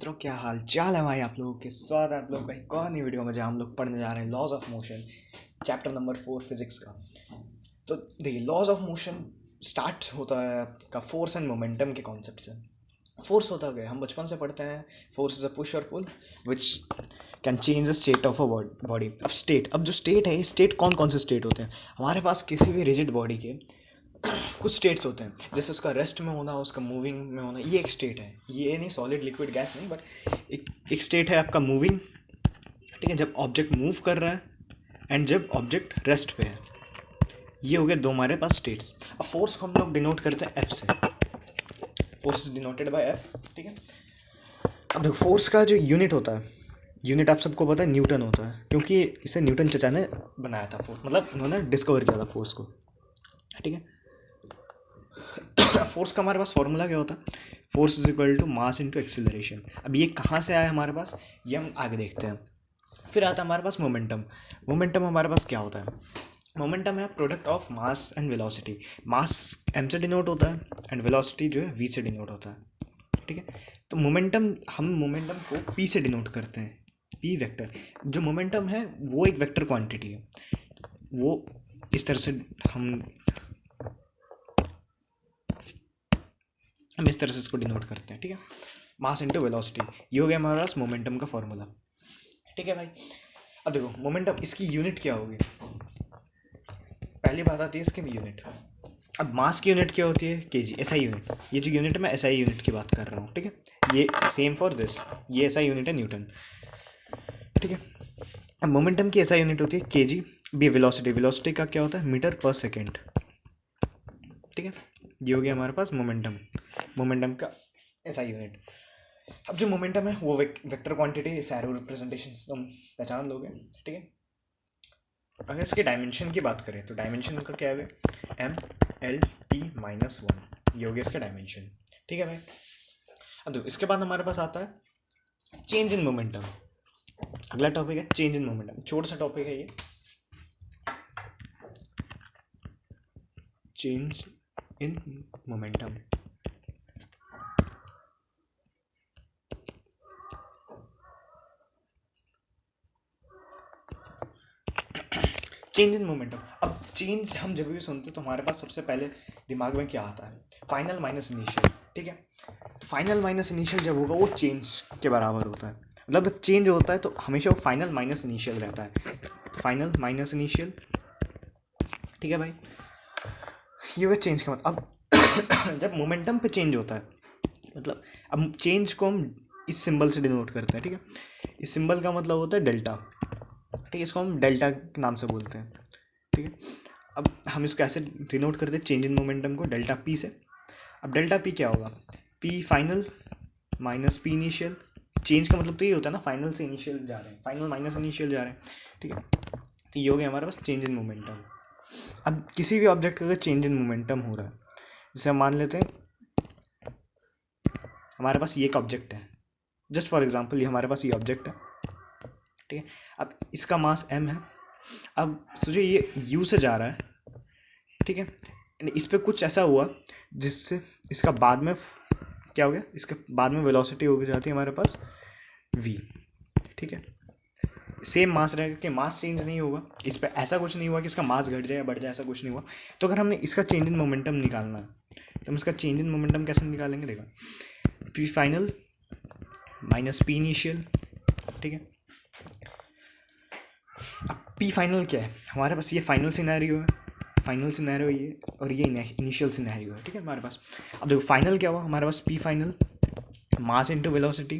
मित्रों, क्या हाल चाल है भाई आप लोगों के। स्वागत है आप लोग का एक और नई वीडियो में जहाँ हम लोग पढ़ने जा रहे हैं laws of motion, chapter number 4 physics का। तो देखिए, लॉज ऑफ मोशन स्टार्ट होता है आपका फोर्स एंड मोमेंटम के कॉन्सेप्ट से। फोर्स होता है, हम बचपन से पढ़ते हैं, फोर्स इज अ पुश और pull which can change the state of a body. अब जो स्टेट है, स्टेट कौन कौन से स्टेट होते हैं हमारे पास किसी भी रिजिड बॉडी के। कुछ स्टेट्स होते हैं, जैसे उसका रेस्ट में होना, उसका मूविंग में होना, ये एक स्टेट है। ये नहीं सॉलिड लिक्विड गैस नहीं, बट एक स्टेट है आपका मूविंग। ठीक है, जब ऑब्जेक्ट मूव कर रहा है एंड जब ऑब्जेक्ट रेस्ट पे है। ये हो गए दो हमारे पास स्टेट्स। अब फोर्स को हम लोग डिनोट करते हैं एफ से। Force is denoted by F. ठीक है, अब देखो फोर्स का जो यूनिट होता है, यूनिट आप सबको पता है न्यूटन होता है, क्योंकि इसे न्यूटन चचा ने बनाया था। फोर्स मतलब उन्होंने डिस्कवर किया था फोर्स को। ठीक है, फोर्स का हमारे पास फॉर्मूला क्या होता है? Force is equal to mass into acceleration. अब ये कहाँ से आया हमारे पास, ये हम आगे देखते हैं। फिर आता है हमारे पास मोमेंटम। मोमेंटम हमारे पास क्या होता है? मोमेंटम है product of mass and velocity. Mass m से डिनोट होता है एंड वेलोसिटी जो है वी से डिनोट होता है। ठीक है, तो मोमेंटम, हम मोमेंटम को पी से डिनोट करते हैं, पी वेक्टर। जो मोमेंटम है वो एक वेक्टर क्वांटिटी है। वो इस तरह से हम इस तरह से इसको डिनोट करते हैं। ठीक है, मास इंटू वेलोसिटी, ये हो गया हमारे पास मोमेंटम का फॉर्मूला। ठीक है भाई, अब देखो मोमेंटम, इसकी यूनिट क्या होगी? पहली बात आती है इसकी यूनिट। अब मास की यूनिट क्या होती है? KG, SI unit. ये जो यूनिट है, मैं एसआई यूनिट की बात कर रहा हूँ। ठीक है, ये सेम फॉर दिस, ये एसआई यूनिट है न्यूटन। ठीक है, अब मोमेंटम की एसआई यूनिट होती है केजी। बी वेलोसिटी, वेलोसिटी का क्या होता है? मीटर पर सेकेंड। ठीक है, ये हो गया हमारे पास मोमेंटम, मोमेंटम का एसआई यूनिट। अब जो मोमेंटम है वो वेक्टर क्वांटिटी, इस एरो रिप्रेजेंटेशन तुम पहचान लोगे। ठीक है, अगर इसके डायमेंशन की बात करें तो डायमेंशन का क्या है? एम एल टी माइनस 1, ये हो गया इसका डायमेंशन। ठीक है भाई, अब देखो इसके बाद हमारे पास आता है चेंज इन मोमेंटम। अगला टॉपिक है चेंज इन मोमेंटम, छोटा सा टॉपिक है ये, change in momentum. Change in momentum. अब चेंज हम जब भी सुनते हैं तो हमारे पास सबसे पहले दिमाग में क्या आता है? Final minus initial. ठीक है, तो फाइनल माइनस इनिशियल जब होगा वो चेंज के बराबर होता है। मतलब जब चेंज होता है तो हमेशा वो फाइनल माइनस इनिशियल रहता है, फाइनल माइनस इनिशियल। ठीक है भाई, ये हुआ चेंज का मतलब। अब जब मोमेंटम पे चेंज होता है, मतलब अब चेंज को हम इस सिंबल से डिनोट करते हैं। ठीक है, इस सिंबल का मतलब होता है डेल्टा। ठीक है, इसको हम डेल्टा के नाम से बोलते हैं। ठीक है, अब हम इसको ऐसे डिनोट करते हैं चेंज इन मोमेंटम को डेल्टा पी से। अब डेल्टा पी क्या होगा? P final minus p initial. Change का मतलब तो ये होता है ना, फाइनल से इनिशियल जा रहे हैं, फाइनल माइनस इनिशियल जा रहे हैं। ठीक है, तो ये हो गया हमारे पास चेंज इन मोमेंटम। अब किसी भी ऑब्जेक्ट का अगर चेंज इन मोमेंटम हो रहा है, जैसे हम मान लेते हैं हमारे पास ये एक ऑब्जेक्ट है, जस्ट फॉर एग्जांपल ये हमारे पास ये ऑब्जेक्ट है। ठीक है, अब इसका मास m है। अब सोचिए ये u से जा रहा है। ठीक है, इस पर कुछ ऐसा हुआ जिससे इसका बाद में क्या हो गया, इसके बाद में वेलोसिटी हो जाती है हमारे पास v। ठीक है, सेम मास रहेगा कि मास चेंज नहीं होगा, इस पर ऐसा कुछ नहीं हुआ कि इसका मास घट जाए या बढ़ जाए, ऐसा कुछ नहीं हुआ। तो अगर हमने इसका चेंज इन मोमेंटम निकालना है तो हम इसका चेंज इन मोमेंटम कैसे निकालेंगे? देखो, P final minus p initial. ठीक है, अब पी फाइनल क्या है हमारे पास? ये फाइनल सिनेरियो है, फाइनल सिनेरियो ये, और ये इनिशियल सिनेरियो है। ठीक है हमारे पास, अब देखो फाइनल क्या हुआ हमारे पास? P final mass into velocity,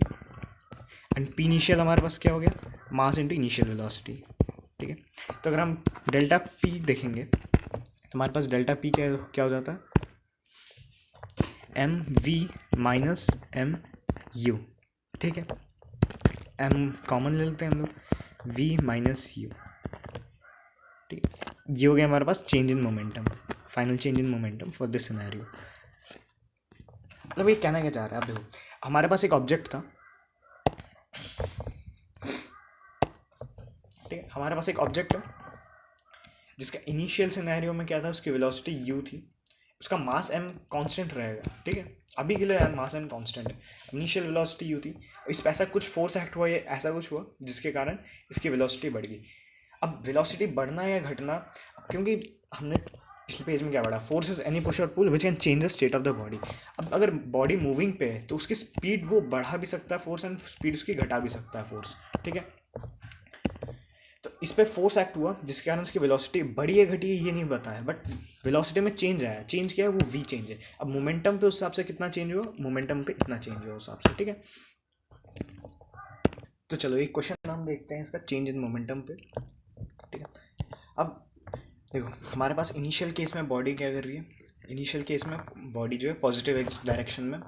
and P initial हमारे पास क्या हो गया? Mass into initial velocity. ठीक है, तो अगर हम डेल्टा पी देखेंगे तो हमारे पास डेल्टा पी क्या क्या हो जाता है? M v minus m u. ठीक है, एम कॉमन ले लेते हैं हम लोग, वी माइनस यू। ठीक है, ये हो गया हमारे पास change in momentum, final change in momentum for this scenario. मतलब ये कहना क्या चाह रहा है? आप देखो, हमारे पास एक ऑब्जेक्ट था। ठीक है, हमारे पास एक ऑब्जेक्ट है जिसका इनिशियल सिनेरियो में क्या था? उसकी वेलोसिटी u थी, उसका मास m कांस्टेंट रहेगा। ठीक है, अभी के लिए मास एम कांस्टेंट है, इनिशियल वेलोसिटी यू थी, इस पे ऐसा कुछ फोर्स एक्ट हुआ या ऐसा कुछ हुआ जिसके कारण इसकी वेलोसिटी बढ़ गई। अब वेलोसिटी बढ़ना या घटना, क्योंकि हमने पिछले पेज में क्या पढ़ा, फोर्स इज एनी पुश और pull which can change the state of the body. अब अगर बॉडी मूविंग पे है तो उसकी स्पीड वो बढ़ा भी सकता है फोर्स, एंड स्पीड उसकी घटा भी सकता है फोर्स, ठीक है। तो इस पे फोर्स एक्ट हुआ जिसके कारण उसकी वेलोसिटी बढ़ी है घटी है ये नहीं बताया, बट वेलोसिटी में चेंज आया, चेंज क्या है वो वी चेंज है। अब मोमेंटम पे उस हिसाब से कितना चेंज हुआ, मोमेंटम पे इतना चेंज हुआ उस हिसाब से, ठीक है। तो चलो एक क्वेश्चन हम देखते हैं इसका, चेंज इन मोमेंटम पे, ठीक है। अब देखो हमारे पास इनिशियल केस में बॉडी क्या कर रही है, इनिशियल केस में बॉडी जो है पॉजिटिव एक्स डायरेक्शन में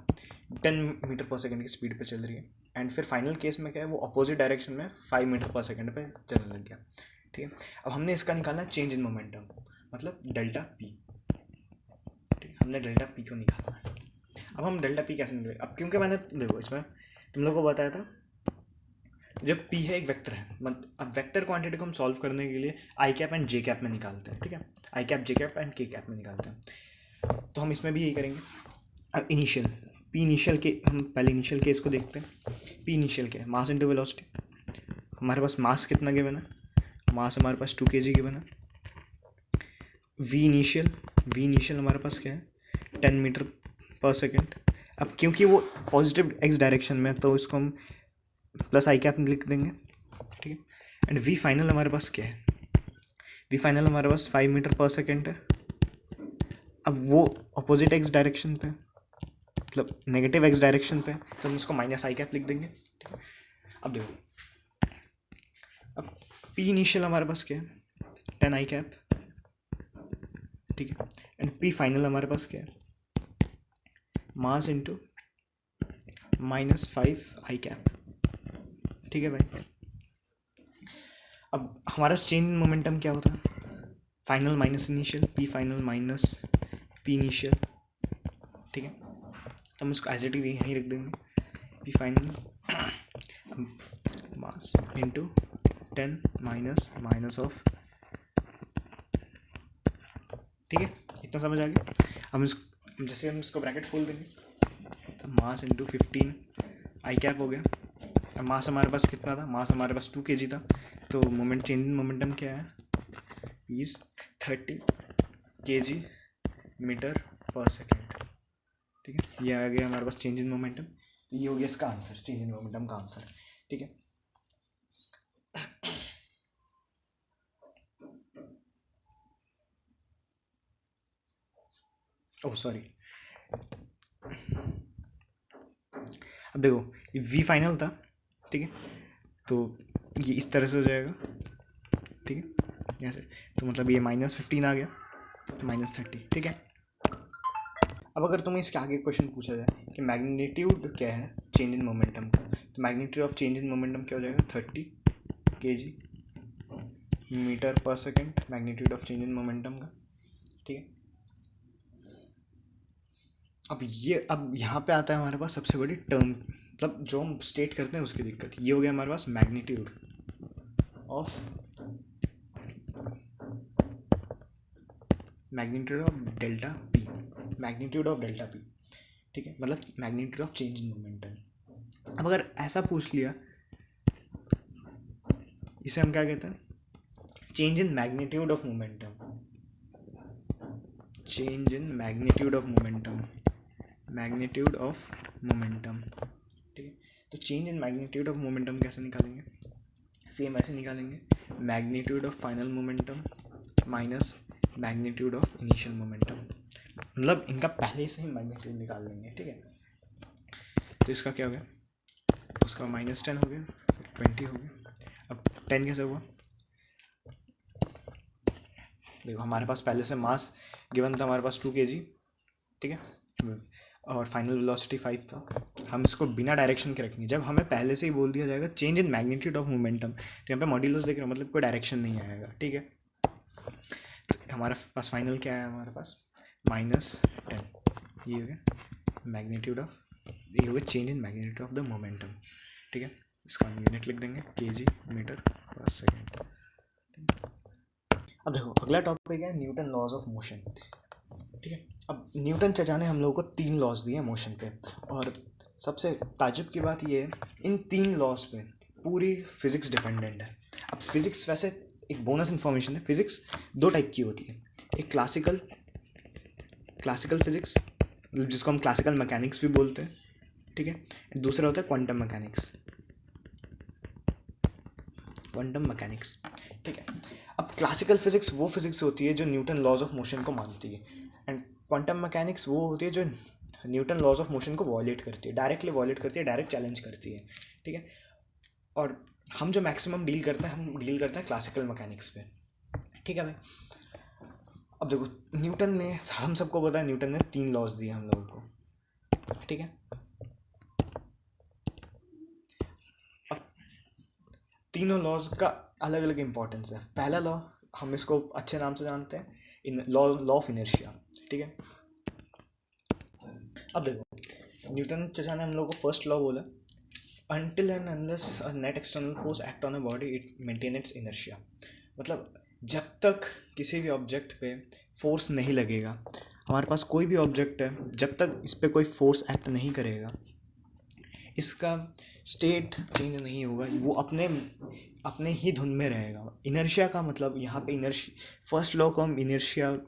10 मीटर पर सेकंड की स्पीड पे चल रही है, एंड फिर फाइनल केस में क्या है वो अपोजिट डायरेक्शन में 5 मीटर पर सेकंड पे चलने लग गया, ठीक है। अब हमने इसका निकालना है चेंज इन मोमेंटम, मतलब डेल्टा पी, ठीक है, हमने डेल्टा पी को निकालना है। अब हम डेल्टा पी कैसे निकालेंगे, अब क्योंकि मैंने देखो इसमें तुम लोगों को बताया था जब पी है एक वेक्टर है, अब वेक्टर क्वांटिटी को हम सॉल्व करने के लिए आई कैप एंड जे कैप में निकालते हैं, ठीक है, आई कैप जे कैप एंड के कैप में निकालते हैं। तो हम इसमें भी यही करेंगे। अब इनिशियल पी इनिशियल के, हम पहले इनिशियल केस को देखते हैं। पी इनिशियल क्या है, मास इंटू वेलोसिटी। हमारे पास मास कितना गिवन है, मास हमारे पास 2 kg गिवन है। वी इनिशियल हमारे पास क्या है 10 मीटर पर सेकेंड। अब क्योंकि वो पॉजिटिव एक्स डायरेक्शन में है तो इसको हम प्लस आई कैप लिख देंगे, ठीक है। एंड वी फाइनल हमारे पास क्या है, वी फाइनल हमारे पास 5 मीटर पर सेकेंड है। अब वो अपोजिट एक्स डायरेक्शन पे, मतलब नेगेटिव एक्स डायरेक्शन पे, तो हम इसको माइनस आई कैप लिख देंगे, ठीक है। अब देखो, अब पी इनिशियल हमारे पास क्या है 10 आई कैप, ठीक है, एंड पी फाइनल हमारे पास क्या है मास इंटू -5 आई कैप, ठीक है भाई। अब हमारा चेंज इन मोमेंटम क्या होता है, final minus initial, P final minus p initial, ठीक है। तो हम इसको एज इट इज यहीं रख देंगे, P final mass into 10 minus of, ठीक है, इतना समझ आ गया। हम इसको जैसे हम इसको ब्रैकेट खोल देंगे तो मास इंटू 15 आई कैप हो गया। अब मास हमारे पास कितना था, मास हमारे पास 2 kg था, तो मोमेंट चेंज इन मोमेंटम क्या है इज 30 kg मीटर पर सेकेंड, ठीक है। ये आ गया हमारे पास चेंज इन मोमेंटम, तो ये हो गया इसका आंसर, चेंज इन मोमेंटम का आंसर, ठीक है। ओह सॉरी, अब देखो ये वी फाइनल था, ठीक है, तो ये इस तरह से हो जाएगा, ठीक है, ऐसे। तो मतलब ये -15 आ गया, तो -30, ठीक है। अब अगर तुम्हें इसके आगे क्वेश्चन पूछा जाए कि मैग्नीट्यूड क्या है चेंज इन मोमेंटम का, तो magnitude of change in momentum क्या हो जाएगा 30 kg मीटर पर second, magnitude of change in momentum का, ठीक है। अब यहाँ पे आता है हमारे पास सबसे बड़ी टर्म, मतलब जो हम स्टेट करते हैं उसकी दिक्कत, ये हो गया हमारे पास magnitude of delta P, magnitude of delta P, ठीक है, मतलब magnitude of change in momentum. अब अगर ऐसा पूछ लिया, इसे हम क्या कहते हैं change in magnitude of momentum, change in magnitude of momentum, magnitude of momentum, ठीक है। तो change in magnitude of momentum कैसे निकालेंगे, सेम ऐसे निकालेंगे, magnitude of final momentum minus magnitude of initial momentum, मतलब इनका पहले से ही मैग्नीट्यूड निकाल लेंगे, ठीक है। तो इसका क्या हो गया, उसका -10 हो गया, 20 हो गया। अब 10 कैसे हुआ, देखो हमारे पास पहले से मास गिवन था हमारे पास 2 kg, ठीक है, और फाइनल वेलोसिटी 5 था। हम इसको बिना डायरेक्शन के रखेंगे, जब हमें पहले से ही बोल दिया जाएगा change in magnitude of momentum, तो यहाँ पे मॉड्यूलस देख रहे हो मतलब कोई डायरेक्शन नहीं आएगा, ठीक है। तो हमारे पास फाइनल क्या है, हमारे पास -10, ये हो गया मैग्नीट्यूड ऑफ, ये हो गया change in magnitude of the momentum, ठीक है। इसका हम यूनिट लिख देंगे kg मीटर पर सेकेंड। अब देखो अगला टॉपिक है न्यूटन लॉज ऑफ मोशन, ठीक है। अब न्यूटन चचा ने हम लोगों को 3 लॉज दिए मोशन पे, और सबसे ताज्जुब की बात ये है, इन 3 लॉज पे पूरी फिजिक्स डिपेंडेंट है। अब फिजिक्स वैसे एक बोनस इन्फॉर्मेशन है, फिजिक्स 2 टाइप की होती है, एक क्लासिकल फिजिक्स जिसको हम क्लासिकल मैकेनिक्स भी बोलते हैं, ठीक है, दूसरा होता है क्वांटम मैकेनिक्स, ठीक है। अब क्लासिकल फिजिक्स वो फिजिक्स होती है जो न्यूटन लॉज ऑफ मोशन को मानती है, एंड क्वांटम मैकेनिक्स वो होती है जो न्यूटन लॉज ऑफ मोशन को वॉयलेट करती है, डायरेक्टली वॉयलेट करती है, डायरेक्ट चैलेंज करती है, ठीक है। और हम जो मैक्सिमम डील करते हैं, हम डील करते हैं क्लासिकल मैकेनिक्स पे, ठीक है भाई। अब देखो, न्यूटन ने, हम सबको पता है न्यूटन ने 3 लॉज दिए हम लोगों को, ठीक है। अब तीनों लॉज का अलग अलग इंपॉर्टेंस है। पहला लॉ हम इसको अच्छे नाम से जानते हैं, लॉ ऑफ इनर्शिया, ठीक है। अब देखो, न्यूटन चचा ने हम लोग को फर्स्ट लॉ बोला, until and unless a net external force act on a body it maintain its inertia। मतलब जब तक किसी भी ऑब्जेक्ट पे फोर्स नहीं लगेगा, हमारे पास कोई भी ऑब्जेक्ट है, जब तक इस पर कोई फोर्स एक्ट नहीं करेगा, इसका स्टेट चेंज नहीं होगा, वो अपने ही धुन में रहेगा। इनर्शिया का मतलब यहाँ पे फर्स्ट लॉ को हम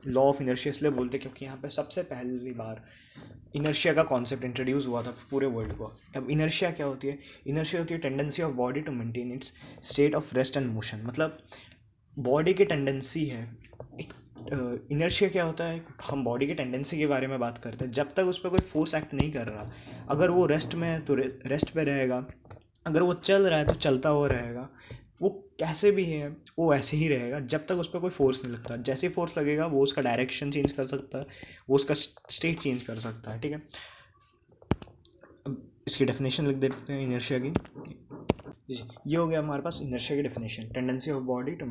लॉ ऑफ इनर्शिया इसलिए बोलते हैं क्योंकि यहाँ पे सबसे पहली बार इनर्शिया का कॉन्सेप्ट इंट्रोड्यूस हुआ था पूरे वर्ल्ड को। अब इनर्शिया क्या होती है? इनर्शिया होती है tendency of body to maintain its state of rest and motion. मतलब बॉडी की टेंडेंसी है एक। इनर्शिया क्या होता है? हम बॉडी की टेंडेंसी के बारे में बात करते हैं। जब तक उस पर कोई फोर्स एक्ट नहीं कर रहा, अगर वो रेस्ट में है तो रेस्ट पे रहेगा, अगर वो चल रहा है तो चलता हुआ रहेगा, वो कैसे भी है वो ऐसे ही रहेगा जब तक उस पर कोई फोर्स नहीं लगता। जैसे ही फोर्स लगेगा वो उसका डायरेक्शन चेंज कर सकता है, वो उसका स्टेट चेंज कर सकता है, ठीक है। अब इसकी डेफिनेशन लिख देते हैं इनर्शिया की। ये हो गया हमारे पास इनर्शिया की definition, tendency of body to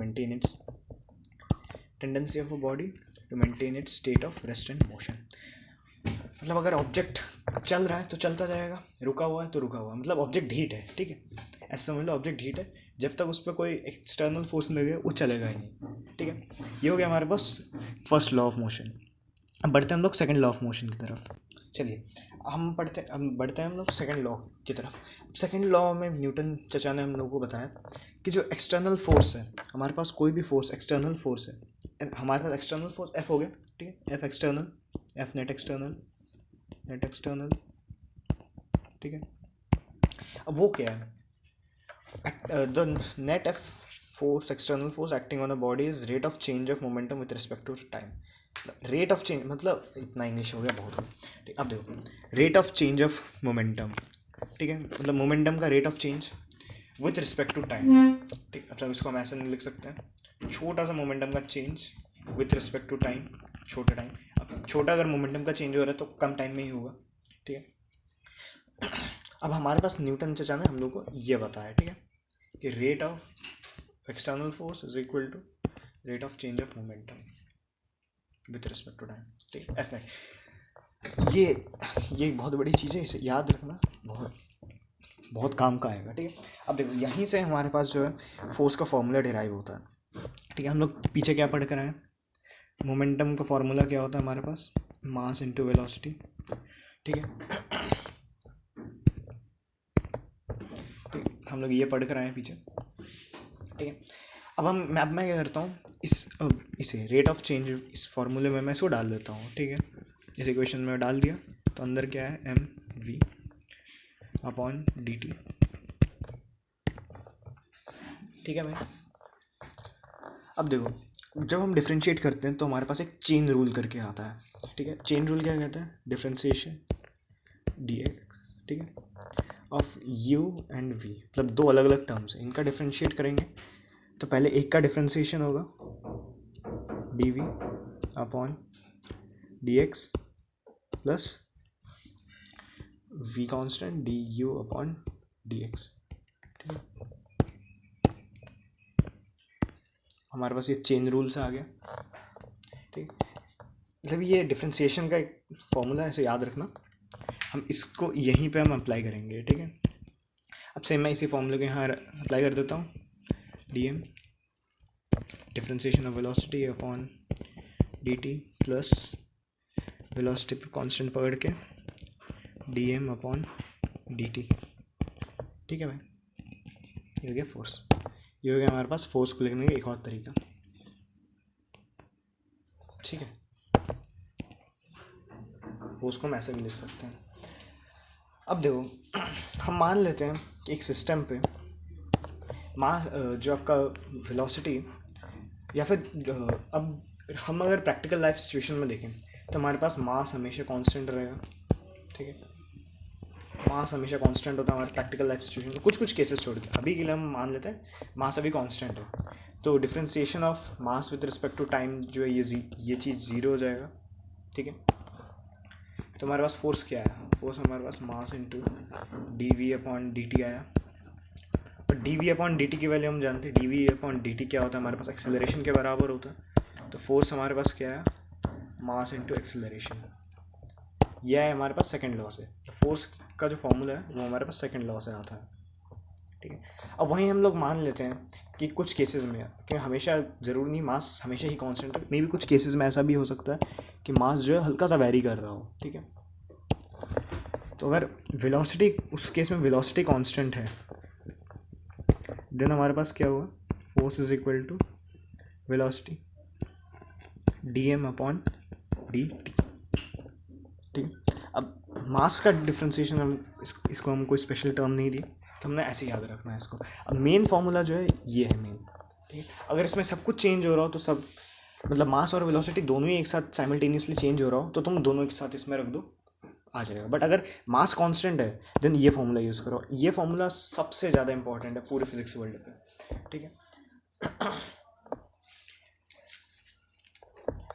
maintain its state of rest and motion. मतलब अगर ऑब्जेक्ट चल रहा है तो चलता जाएगा, रुका हुआ है तो रुका हुआ, मतलब ऑब्जेक्ट हीट है, ठीक है, ऐसा समझ लो ऑब्जेक्ट हीट है, जब तक उस पर कोई एक्सटर्नल फोर्स लगे वो चलेगा ही नहीं, ठीक है। ये हो गया हमारे पास फर्स्ट लॉ ऑफ मोशन। अब बढ़ते हैं हम लोग सेकंड लॉ ऑफ मोशन की तरफ। चलिए हम बढ़ते हैं हम लोग सेकंड लॉ की तरफ। सेकंड लॉ में न्यूटन चचा ने हम लोगों को बताया कि जो एक्सटर्नल फोर्स है, हमारे पास कोई भी फोर्स एक्सटर्नल फोर्स है, हमारे पास एक्सटर्नल फोर्स एफ हो गया, ठीक है, F external, F net external, ठीक है। अब वो क्या है? The net F force, external force acting on a body is rate of change of momentum with respect to time। Rate of change, मतलब इतना इंग्लिश हो गया बहुत। ठीक, अब देखो, rate of change of momentum, ठीक है, मतलब मोमेंटम का rate of change with respect to time, ठीक, मतलब इसको हम ऐसे नहीं लिख सकते हैं, छोटा सा मोमेंटम का change with respect to time, छोटा टाइम। अब छोटा अगर मोमेंटम का चेंज हो रहा है तो कम टाइम में ही होगा, ठीक है। अब हमारे पास न्यूटन चचा ने हम लोग को ये बताया, ठीक है, कि rate of external force is equal to rate of change of momentum with respect to time, ठीक है, एफ नेट। ये बहुत बड़ी चीज़ है, इसे याद रखना बहुत काम का आएगा, ठीक है। अब देखो, यहीं से हमारे पास जो है फोर्स का फॉर्मूला डिराइव होता है, ठीक है। हम लोग पीछे क्या पढ़ कर आए? मोमेंटम का फॉर्मूला क्या होता है हमारे पास? मास इनटू वेलोसिटी, ठीक है, ठीक, हम लोग ये पढ़ कर आए पीछे, ठीक है। अब मैं क्या करता हूँ, इसे रेट ऑफ चेंज इस फॉर्मूले में मैं इसको डाल देता हूँ, ठीक है। इस इक्वेशन में डाल दिया तो अंदर क्या है? M v upon d t, ठीक है भाई। अब देखो, जब हम डिफ्रेंशिएट करते हैं तो हमारे पास एक चेन रूल करके आता है, ठीक है। चेन रूल क्या कहता है? डिफ्रेंशिएशन डी एक्स, ठीक है, ऑफ यू एंड वी, मतलब दो अलग अलग टर्म्स हैं, इनका डिफ्रेंशिएट करेंगे तो पहले एक का डिफ्रेंशिएशन होगा d v upon d x plus v constant d u upon d x, ठीक है। हमारे पास ये चेन रूल से आ गया, ठीक। मतलब ये डिफ्रेंशिएशन का एक फॉर्मूला है, ऐसे याद रखना। हम इसको यहीं पे हम अप्लाई करेंगे, ठीक है। अब से मैं इसी फॉर्मूले को यहाँ अप्लाई कर देता हूँ, d m differentiation of velocity upon d t plus velocity पे कांस्टेंट पकड़ के dm/dt, ठीक है भाई। ये हो गया फोर्स, ये हो गया हमारे पास फोर्स को लिखने का एक और तरीका, ठीक है। फोर्स को हम ऐसे भी लिख सकते हैं। अब देखो हम मान लेते हैं कि एक सिस्टम पे मास जो आपका वेलोसिटी या फिर अब हम अगर प्रैक्टिकल लाइफ सिचुएशन में देखें तो हमारे पास मास हमेशा कांस्टेंट रहेगा, ठीक है। मास हमेशा कांस्टेंट होता है हमारे प्रैक्टिकल लाइफ सिचुएशन में, कुछ कुछ केसेस छोड़ के। अभी के लिए हम मान लेते हैं मास अभी कांस्टेंट है, तो differentiation of mass with respect to time जो है ये चीज़ ज़ीरो हो जाएगा, ठीक है। तो हमारे पास फोर्स क्या आया, फोर्स हमारे पास मास इंटू dv/dt आया। और dv/dt की वैल्यू हम जानते हैं, dv/dt क्या होता है, हमारे पास एक्सेलरेशन के बराबर होता है। तो फोर्स हमारे पास क्या है, मास इंटू एक्सेलरेशन, यह है हमारे पास सेकंड लॉ से। फोर्स का जो फॉर्मूला है वो हमारे पास सेकंड लॉ से आता है, ठीक है। अब वहीं हम लोग मान लेते हैं कि कुछ केसेस में, कि हमेशा ज़रूरी नहीं मास हमेशा ही कांस्टेंट है, मे भी कुछ केसेस में ऐसा भी हो सकता है कि मास जो है हल्का सा वैरी कर रहा हो, ठीक है। तो अगर वेलोसिटी, उस केस में वेलोसिटी कांस्टेंट है, देन हमारे पास क्या हुआ, force is equal to velocity dm/dt, ठीक है। अब मास का डिफ्रेंसिएशन हम इसको हम कोई स्पेशल टर्म नहीं दिए, तो हमने ऐसे याद रखना है इसको। अब मेन फॉर्मूला जो है ये है मेन, ठीक है। अगर इसमें सब कुछ चेंज हो रहा हो तो सब मतलब मास और वेलोसिटी दोनों ही एक साथ साइमल्टेनियसली चेंज हो रहा हो तो तुम दोनों एक साथ इसमें रख दो, आ जाएगा। बट अगर मास कांस्टेंट है देन ये फॉर्मूला यूज़ करो, ये फॉर्मूला सबसे ज़्यादा इंपॉर्टेंट है पूरे फिजिक्स वर्ल्ड पे, ठीक है।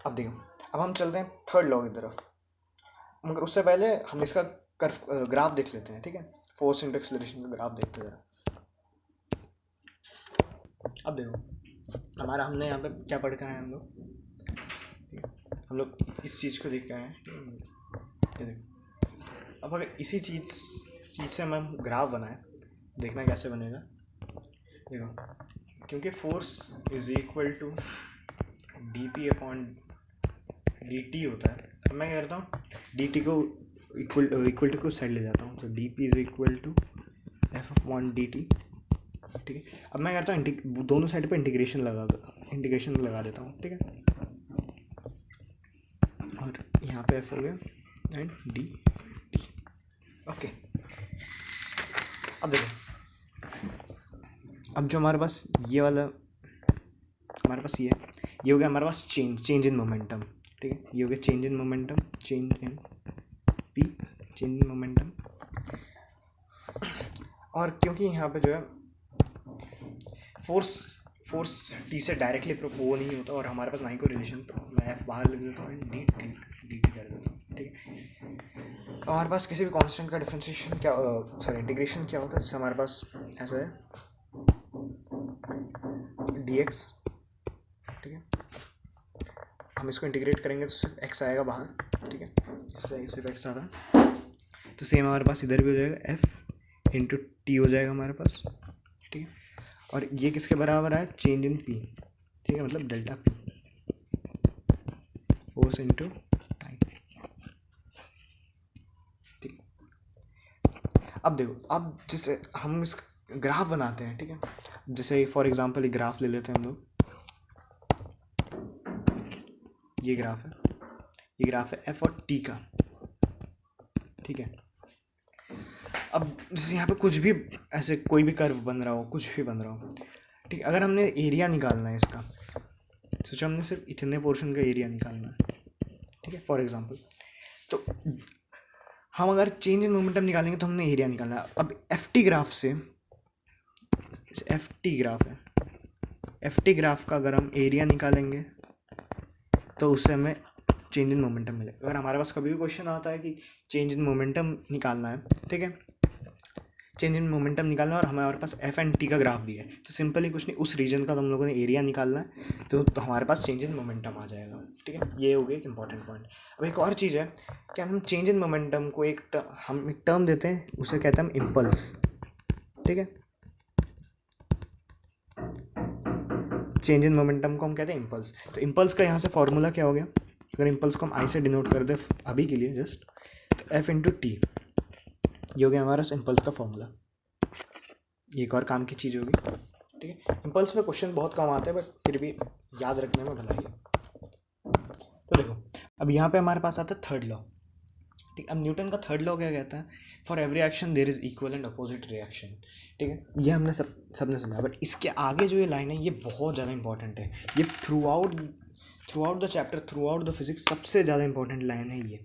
अब देखो, अब हम चलते हैं थर्ड लॉ की तरफ, मगर उससे पहले हम इसका ग्राफ देख लेते हैं, ठीक है। फोर्स इंटू एक्सेलरेशन का ग्राफ देखते हैं जरा। अब देखो हमारा, हमने यहाँ पे क्या पढ़ के आए हम लोग, ठीक है। हम लोग इस चीज़ को देख के आए हैं, ये देखो। अब अगर इसी चीज़ से हम ग्राफ बनाएं, देखना कैसे बनेगा। देखो, क्योंकि force is equal to dp/dt होता है, अब मैं क्या करता हूँ dt को इक्वल टू को साइड ले जाता हूँ, तो dp is equal to f/dt, ठीक है। अब मैं करता हूँ दोनों साइड पे इंटीग्रेशन लगा देता हूँ, ठीक है। और यहाँ पे f हो गया एंड d, ओके। अब देखो, अब जो हमारे पास ये वाला हमारे पास ये हो गया हमारे पास चेंज इन मोमेंटम, ठीक है। ये हो गया change in momentum, change in momentum. और क्योंकि यहाँ पे जो है फोर्स टी से डायरेक्टली वो नहीं होता और हमारे पास ना ही कोई रिलेशन, तो मैं एफ बाहर लिख देता हूँ, डी कर देता हूँ, ठीक है। हमारे पास किसी भी कांस्टेंट का डिफरेंशिएशन क्या, सॉरी इंटीग्रेशन क्या होता है, जैसे हमारे पास ऐसा है dx, ठीक है। हम इसको इंटीग्रेट करेंगे तो सिर्फ x आएगा बाहर, ठीक है। इससे सिर्फ x आता है, तो सेम हमारे पास इधर भी हो जाएगा f इंटू टी हो जाएगा हमारे पास, ठीक है। और ये किसके बराबर है, चेंज इन p, ठीक है, मतलब delta p, force into time, ठीक। अब देखो, अब जैसे हम इस ग्राफ बनाते हैं, ठीक है। जैसे फॉर एग्जांपल एक ग्राफ ले लेते हैं हम लोग, ये ग्राफ है f और t का, ठीक है। अब जैसे यहाँ पे कुछ भी ऐसे कोई भी कर्व बन रहा हो, कुछ भी बन रहा हो, ठीक है। अगर हमने एरिया निकालना है इसका, सोचो हमने सिर्फ इतने पोर्शन का एरिया निकालना है, ठीक है, फॉर एग्जांपल। तो हम अगर चेंज इन मोमेंटम निकालेंगे तो हमने एरिया निकालना है। अब ft ग्राफ से, ft ग्राफ है, ft ग्राफ का अगर हम एरिया निकालेंगे तो उससे हमें चेंज इन मोमेंटम मिलेगा। अगर हमारे पास कभी भी क्वेश्चन आता है कि चेंज इन मोमेंटम निकालना है, ठीक है, चेंज इन मोमेंटम निकालना है और हमारे पास एफ एंड टी का ग्राफ दिया है, तो सिंपली कुछ नहीं, उस रीजन का तुम लोगों ने एरिया निकालना है, तो हमारे पास चेंज इन मोमेंटम आ जाएगा, ठीक है। ये हो गया एक इंपॉर्टेंट पॉइंट। अब एक और चीज़ है कि हम चेंज इन मोमेंटम को हम एक टर्म देते हैं, उसे कहते हैं हम इम्पल्स, ठीक है। चेंज इन मोमेंटम को हम कहते हैं इम्पल्स। तो इम्पल्स का यहाँ से फॉर्मूला क्या हो गया, अगर इम्पल्स को हम आई से डिनोट कर दें अभी के लिए जस्ट, तो एफ इंटू टी, ये हो गया हमारा इम्पल्स का फॉर्मूला। ये एक और काम की चीज़ होगी, ठीक है। इम्पल्स में क्वेश्चन बहुत कम आते हैं बट फिर भी याद रखने में भलाई है। तो देखो अब यहाँ पे हमारे पास आता है थर्ड लॉ, ठीक। अब न्यूटन का थर्ड लॉ क्या कहता है, for every action there is equal and opposite reaction, ठीक है। ये हमने सबने सुना, बट इसके आगे जो ये लाइन है ये बहुत ज़्यादा इंपॉर्टेंट है। ये through out the chapter, through out the physics सबसे ज़्यादा इंपॉर्टेंट लाइन है ये।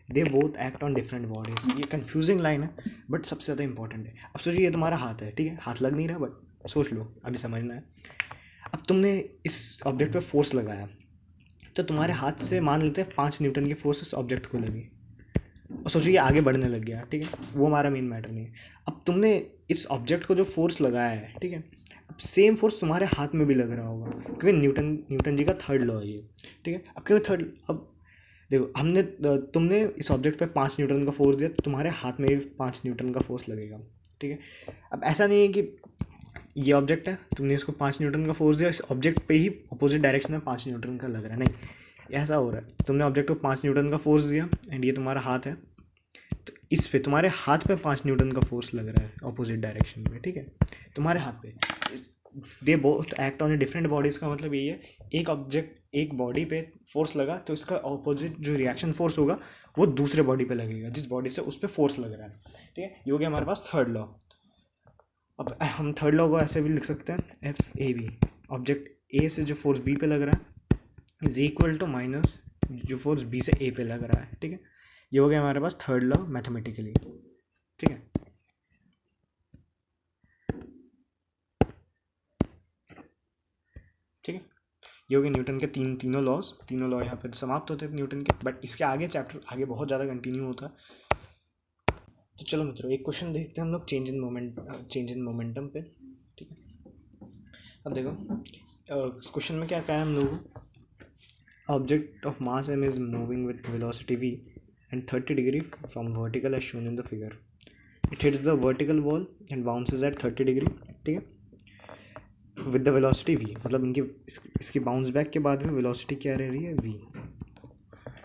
They both act on different bodies. ये कंफ्यूजिंग लाइन है बट सबसे ज़्यादा इंपॉर्टेंट है। अब सोचिए ये तुम्हारा हाथ है, ठीक है, हाथ लग नहीं रहा बट सोच लो, अभी समझना है। अब तुमने इस ऑब्जेक्ट पे फोर्स लगाया, तो तुम्हारे हाथ से मान लेते हैं 5 न्यूटन की फोर्स इस ऑब्जेक्ट को लगी, और सोचिए ये आगे बढ़ने लग गया, ठीक है, वो हमारा मेन मैटर नहीं है। अब तुमने इस ऑब्जेक्ट को जो फोर्स लगाया है, ठीक है, अब सेम फोर्स तुम्हारे हाथ में भी लग रहा होगा, क्योंकि न्यूटन जी का थर्ड लॉ है ये, ठीक है। अब क्योंकि अब देखो तुमने इस ऑब्जेक्ट पे 5 न्यूटन का फोर्स दिया, तो तुम्हारे हाथ में भी 5 न्यूटन का फोर्स लगेगा, ठीक है। अब ऐसा नहीं है कि ये ऑब्जेक्ट है, तुमने इसको 5 न्यूटन का फोर्स दिया, इस ऑब्जेक्ट पे ही अपोजिट डायरेक्शन में 5 न्यूटन का लग रहा है, नहीं, ऐसा हो रहा है। तुमने ऑब्जेक्ट को 5 न्यूटन का फोर्स दिया एंड ये तुम्हारा हाथ है, तो इस पे तुम्हारे हाथ पे 5 न्यूटन का फोर्स लग रहा है अपोजिट डायरेक्शन में, ठीक है, तुम्हारे हाथ पे। They both act on different bodies का मतलब यही है, एक ऑब्जेक्ट एक बॉडी पे फोर्स लगा तो इसका ऑपोजिट जो रिएक्शन फोर्स होगा वो दूसरे बॉडी पे लगेगा जिस बॉडी से उस पर फोर्स लग रहा है, ठीक है। ये हो गया हमारे पास थर्ड लॉ। अब हम थर्ड लॉ को ऐसे भी लिख सकते हैं, F A B, object A से जो फोर्स बी पे लग रहा है इज इक्वल टू माइनस जो फोर्स बी से ए पे लग रहा है, ठीक है। ये हो गया हमारे पास थर्ड लॉ मैथमेटिकली, ठीक है। ठीक है, ये हो गए न्यूटन के तीनों लॉ यहाँ पे समाप्त होते हैं न्यूटन के, बट इसके आगे चैप्टर आगे बहुत ज़्यादा कंटिन्यू होता है। तो चलो मित्रों एक क्वेश्चन देखते हैं हम लोग चेंज इन मोमेंटम पे, ठीक है। अब देखो इस क्वेश्चन में क्या कहा है हम लोगों को, object of mass m is moving with velocity v and 30 degree from vertical as shown in the figure. It hits the vertical wall and bounces at 30 degree, ठीक है, with the velocity v, मतलब इसकी bounce back के बाद में velocity क्या रह रही है v,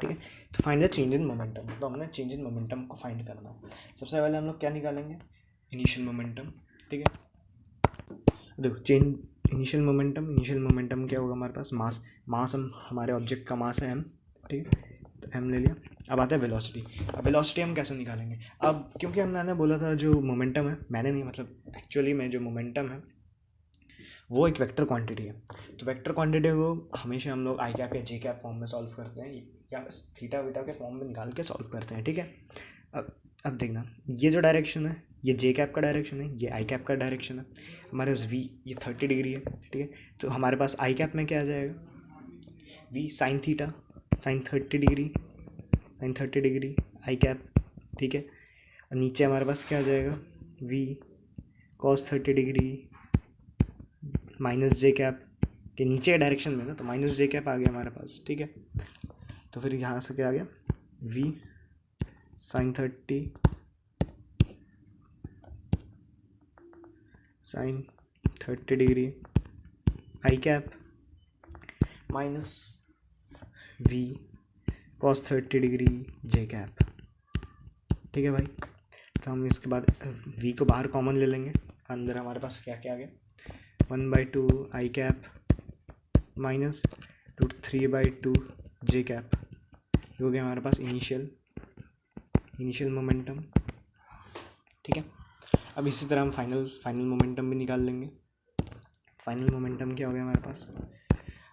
ठीक है। तो find the change in momentum, तो हमने चेंज इन मोमेंटम को फाइंड करना है। सबसे पहले हम लोग क्या निकालेंगे, इनिशियल मोमेंटम, ठीक है। देखो इनिशियल मोमेंटम क्या होगा हमारे पास, मास हमारे ऑब्जेक्ट का मास है m, ठीक है, तो m ले लिया। अब आता है वेलोसिटी। अब वेलोसिटी हम कैसे निकालेंगे, अब क्योंकि मैंने बोला था जो मोमेंटम है, मैंने नहीं मतलब एक्चुअली में जो मोमेंटम है वो एक वेक्टर क्वांटिटी है, तो वेक्टर क्वांटिटी को हमेशा हम लोग आई कैप या जे कैप फॉर्म में सॉल्व करते हैं या थीटा वीटा के फॉर्म में निकाल के सॉल्व करते हैं, ठीक है। अब देखना ये जो डायरेक्शन है ये जे कैप का डायरेक्शन है, ये आई कैप का डायरेक्शन है, हमारे पास वी ये 30 डिग्री है, ठीक है। तो हमारे पास आई कैप में क्या आ जाएगा, v sine theta sine 30 degree i cap, ठीक है। और नीचे हमारे पास क्या आ जाएगा, v cos 30 degree minus j cap के नीचे डायरेक्शन में ना, तो माइनस जे कैप आ गया हमारे पास, ठीक है। तो फिर यहाँ से क्या आ गया, v sine 30 degree i cap minus v cos 30 degree j cap, ठीक है भाई। तो हम इसके बाद वी को बाहर कॉमन ले लेंगे, अंदर हमारे पास क्या क्या आ गया, 1/2 i cap minus √3/2 j cap, हो गया हमारे पास इनिशियल मोमेंटम, ठीक है। अब इसी तरह हम फाइनल मोमेंटम भी निकाल लेंगे। फाइनल मोमेंटम क्या हो गया हमारे पास,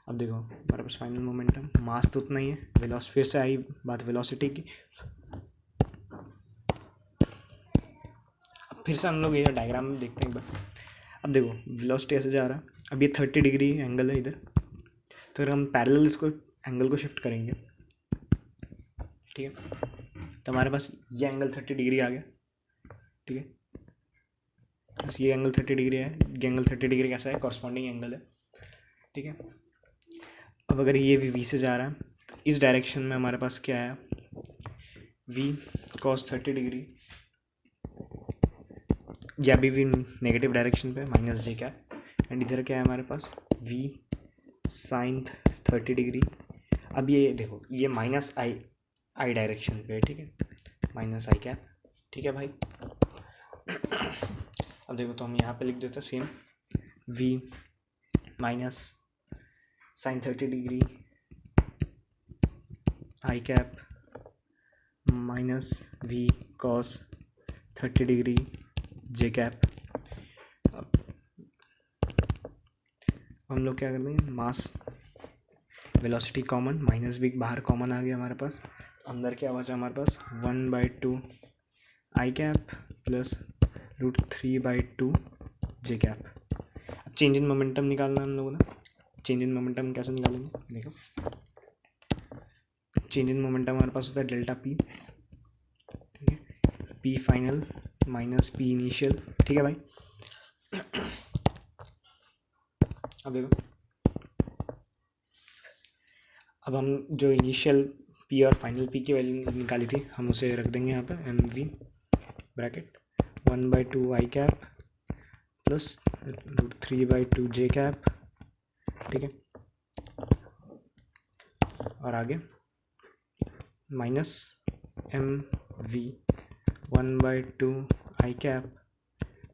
अब देखो हमारे पास फाइनल मोमेंटम मास तो उतना ही है, फिर से आई बात वेलोसिटी की। अब फिर से हम लोग ये डायग्राम में देखते हैं एक बार। अब देखो वेलोसिटी ऐसे जा रहा है, अब ये 30 डिग्री एंगल है इधर, तो अगर हम पैरेलल इसको एंगल को शिफ्ट करेंगे, ठीक है, तो हमारे पास ये एंगल 30 डिग्री आ गया, ठीक है। ये एंगल 30 डिग्री है, ये एंगल 30 डिग्री कैसा है, कॉरस्पॉन्डिंग एंगल है, ठीक है। अब अगर ये वी से जा रहा है, तो इस डायरेक्शन में हमारे पास क्या है, वी कॉस 30 डिग्री, या भी वी नेगेटिव डायरेक्शन पे माइनस जे कैप, एंड इधर क्या है हमारे पास, वी साइन 30 डिग्री अब ये देखो, ये माइनस आई डायरेक्शन पे है, ठीक है, माइनस आई कैप, ठीक है भाई। अब देखो तो हम यहाँ पे लिख देते हैं same, v minus sine 30 degree i cap minus v cos 30 degree j cap. अब हम लोग क्या कर देंगे, mass velocity common, minus v बाहर कॉमन आ गया हमारे पास, अंदर क्या बचा हमारे पास 1/2 i cap plus √3/2 j cap. अब चेंज इन मोमेंटम निकालना हम लोगों ने, चेंज इन मोमेंटम कैसे निकालेंगे, देखो चेंज इन मोमेंटम हमारे पास होता है डेल्टा पी, ठीक है, p final minus p initial, ठीक है भाई। अब देखो, अब हम जो इनिशियल पी और फाइनल पी की वैल्यू निकाली थी हम उसे रख देंगे यहाँ पे, m v bracket 1/2 i cap plus √3/2 j cap, ठीक है, और आगे minus m v 1/2 i cap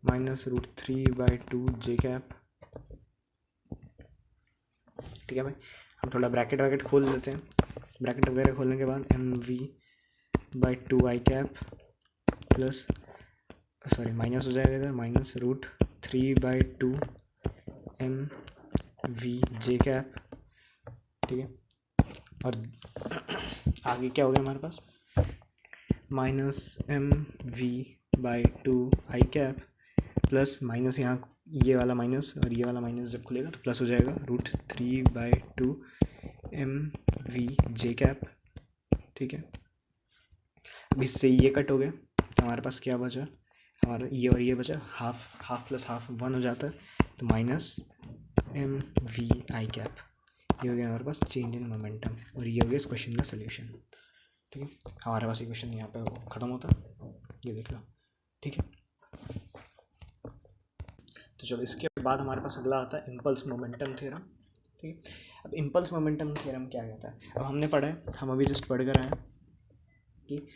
minus √3/2 j cap, ठीक है भाई। हम थोड़ा ब्रैकेट वैकेट खोल देते हैं, ब्रैकेट वगैरह खोलने के बाद mv/2 आई कैप प्लस, सॉरी माइनस हो जाएगा इधर, माइनस √3/2 mv जे कैप, ठीक है, और आगे क्या हो गया हमारे पास, माइनस mv/2 आई कैप प्लस माइनस, यहाँ ये वाला माइनस और ये वाला माइनस जब खुलेगा तो प्लस हो जाएगा √3/2 mv जे कैप, ठीक है। अब इससे ये कट हो गया तो हमारे पास क्या बचा, हमारा ये और ये बचा, हाफ प्लस हाफ 1 हो जाता है, तो माइनस mv आई कैप, ये हो गया हमारे पास चेंज इन मोमेंटम, और ये हो गया इस क्वेश्चन का सोल्यूशन, ठीक है। हमारे पास ये क्वेश्चन यहाँ पे ख़त्म होता है, ये देख लो, ठीक है। तो चलो इसके बाद हमारे पास अगला आता है इम्पल्स मोमेंटम थ्योरम, ठीक है। अब इम्पल्स मोमेंटम थ्योरम क्या कहता है, अब हमने पढ़ा है, हम अभी जस्ट पढ़ कर आए हैं कि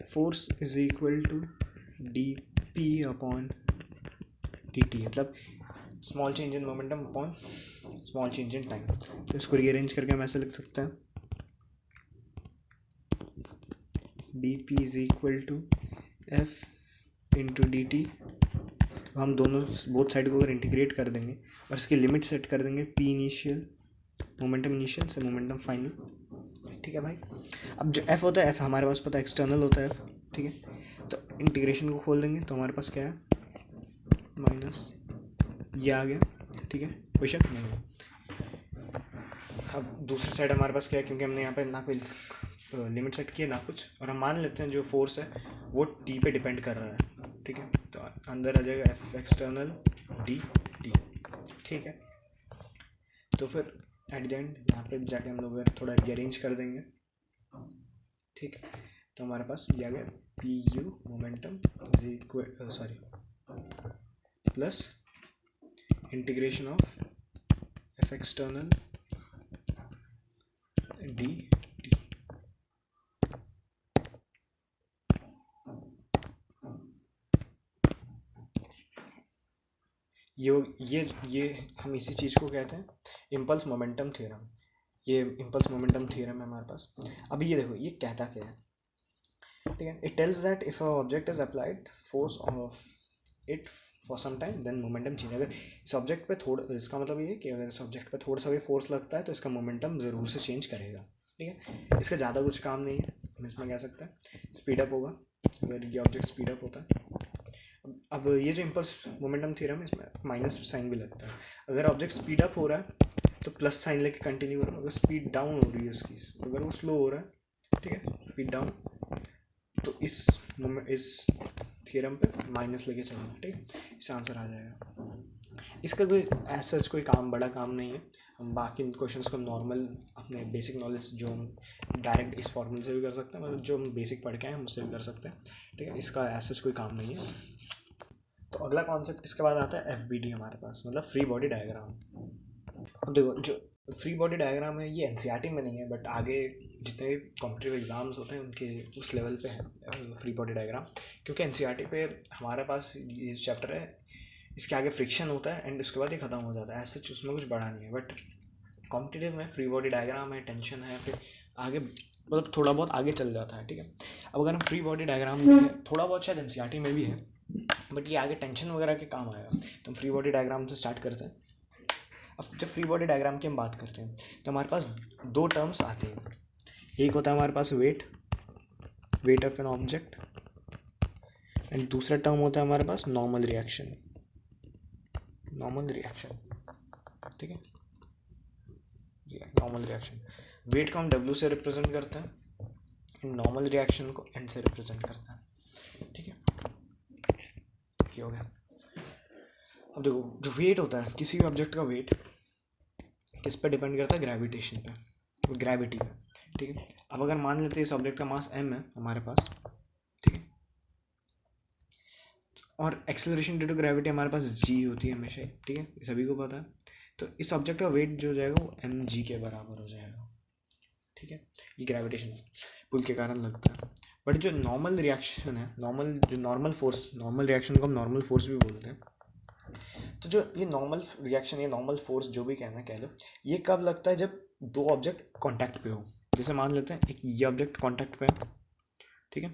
force is equal to dp/dt, मतलब small change in momentum upon small change in time. तो इसको रीअरेंज करके हम ऐसे लिख सकते हैं, dp is equal to f/dt। हम दोनों बोथ साइड को अगर इंटीग्रेट कर देंगे और इसकी लिमिट सेट कर देंगे पी इनिशियल, मोमेंटम इनिशियल से मोमेंटम फाइनल, ठीक है भाई। अब जो एफ होता है, एफ हमारे पास पता है एक्सटर्नल होता है एफ, ठीक है, तो इंटीग्रेशन को खोल देंगे तो हमारे पास क्या है, माइनस ये आ गया, ठीक है, कोई शक नहीं है। अब दूसरी साइड हमारे पास क्या है, क्योंकि हमने यहाँ पे ना कोई लिमिट सेट की है ना कुछ, और हम मान लेते हैं जो फोर्स है वो टी पे डिपेंड कर रहा है, ठीक है, तो अंदर आ जाएगा एफ एक्सटर्नल डी टी, ठीक है। तो फिर एट द एंड यहाँ पे जाके हम लोग थोड़ा रीअरेंज कर देंगे, ठीक है, तो हमारे पास ये आ गया P U momentum sorry plus integration of F external D T, ये हम इसी चीज़ को कहते हैं इम्पल्स मोमेंटम थ्योरम। ये इम्पल्स मोमेंटम थ्योरम है हमारे पास। अभी ये देखो ये कहता क्या है, ठीक है, it tells that if a object is applied force of it for some time then momentum change. अगर इस ऑब्जेक्ट पे थोड़ा, इसका मतलब ये है कि अगर इस ऑब्जेक्ट पे थोड़ा सा भी फोर्स लगता है तो इसका मोमेंटम ज़रूर से चेंज करेगा, ठीक है। इसका ज़्यादा कुछ काम नहीं है, हम इसमें कह सकते हैं स्पीडअप होगा अगर ये ऑब्जेक्ट स्पीडअप होता है। अब ये जो इम्पल्स मोमेंटम थ्योरम है इसमें माइनस साइन भी लगता है। अगर ऑब्जेक्ट स्पीड अप हो रहा है तो प्लस साइन लेके कंटिन्यू करो, अगर स्पीड डाउन हो रही है उसकी, अगर वो स्लो हो रहा है, ठीक है, स्पीड डाउन, तो इस थ्योरम पे माइनस लेके चलना, ठीक है, इससे आंसर आ जाएगा। इसका कोई ऐसा कोई काम, बड़ा काम नहीं है। हम बाकी क्वेश्चंस को नॉर्मल अपने बेसिक नॉलेज जो हम डायरेक्ट इस फॉर्मूले से भी कर सकते हैं, मतलब जो हम बेसिक पढ़ के आए हम उससे भी कर सकते हैं, ठीक है, इसका ऐसा कोई काम नहीं है। तो अगला कॉन्सेप्ट इसके बाद आता है FBD हमारे पास, मतलब फ्री बॉडी डायग्राम। अब देखो जो फ्री बॉडी डायग्राम है, ये एनसीईआरटी में नहीं है, बट आगे जितने कॉम्पिटिटिव एग्जाम्स होते हैं उनके उस लेवल पे है फ्री बॉडी डायग्राम, क्योंकि एनसीईआरटी पे हमारे पास ये चैप्टर है, इसके आगे फ्रिक्शन होता है एंड उसके बाद ये ख़त्म हो जाता है, ऐसे उसमें कुछ बड़ा नहीं है। बट कॉम्पिटिटिव में फ्री बॉडी डायग्राम है, टेंशन है, फिर आगे मतलब थोड़ा बहुत आगे चल जाता है, ठीक है। अब अगर हम फ्री बॉडी डायग्राम में, थोड़ा बहुत शायद एनसीईआरटी में भी है, बट ये आगे टेंशन वगैरह के काम आएगा, तो हम फ्री बॉडी डायग्राम से स्टार्ट करते हैं। अब जब फ्री बॉडी डायग्राम की हम बात करते हैं तो हमारे पास दो टर्म्स आते हैं, एक होता है हमारे पास weight of an object, and दूसरा टर्म होता है हमारे पास नॉर्मल रिएक्शन, ठीक है, नॉर्मल रिएक्शन। वेट को हम डब्ल्यू से रिप्रेजेंट करते हैं, नॉर्मल रिएक्शन को एन से रिप्रेजेंट करते हैं, ठीक है, ये हो गया। अब देखो, जो वेट होता है किसी भी ऑब्जेक्ट का वेट किस पे डिपेंड करता है, ग्रेविटेशन पे, ग्रेविटी पे, ठीक है। अब अगर मान लेते हैं इस ऑब्जेक्ट का मास m है हमारे पास, ठीक है, और एक्सेलरेशन ड्यू टू ग्रेविटी हमारे पास g होती है हमेशा, ठीक है, ये सभी को पता है। तो इस ऑब्जेक्ट का वेट जो हो जाएगा वो mg के बराबर हो जाएगा, ठीक है, ये ग्रेविटेशन पुल के कारण लगता है। बट जो नॉर्मल रिएक्शन है, नॉर्मल फोर्स, नॉर्मल रिएक्शन को हम नॉर्मल फोर्स भी बोलते हैं। तो जो ये नॉर्मल रिएक्शन, ये नॉर्मल फोर्स जो भी कहना कह लो, ये कब लगता है, जब दो ऑब्जेक्ट कांटेक्ट पे हो। जैसे मान लेते हैं एक ये ऑब्जेक्ट कांटेक्ट पे है, ठीक है,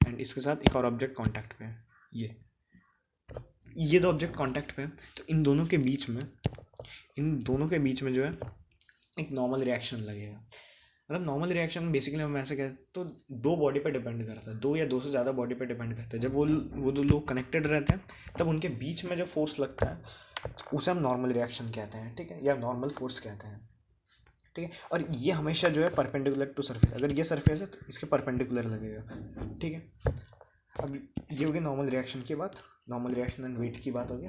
एंड इसके साथ एक और ऑब्जेक्ट कांटेक्ट पे है, ये दो ऑब्जेक्ट कांटेक्ट पे है, तो इन दोनों के बीच में जो है एक नॉर्मल रिएक्शन लगेगा। मतलब नॉर्मल रिएक्शन बेसिकली हम ऐसे कहते तो दो बॉडी पे डिपेंड करता है, दो या दो से ज़्यादा बॉडी पे डिपेंड करता है। जब वो दो लोग कनेक्टेड रहते हैं तब उनके बीच में जो फोर्स लगता है उसे हम नॉर्मल रिएक्शन कहते हैं, ठीक है, या नॉर्मल फोर्स कहते हैं, ठीक है। और ये हमेशा जो है परपेंडिकुलर टू सरफेस, अगर ये सरफेस है तो इसके परपेंडिकुलर लगेगा, ठीक है। अब ये हो गया नॉर्मल रिएक्शन की बात, नॉर्मल रिएक्शन एंड वेट की बात हो गई।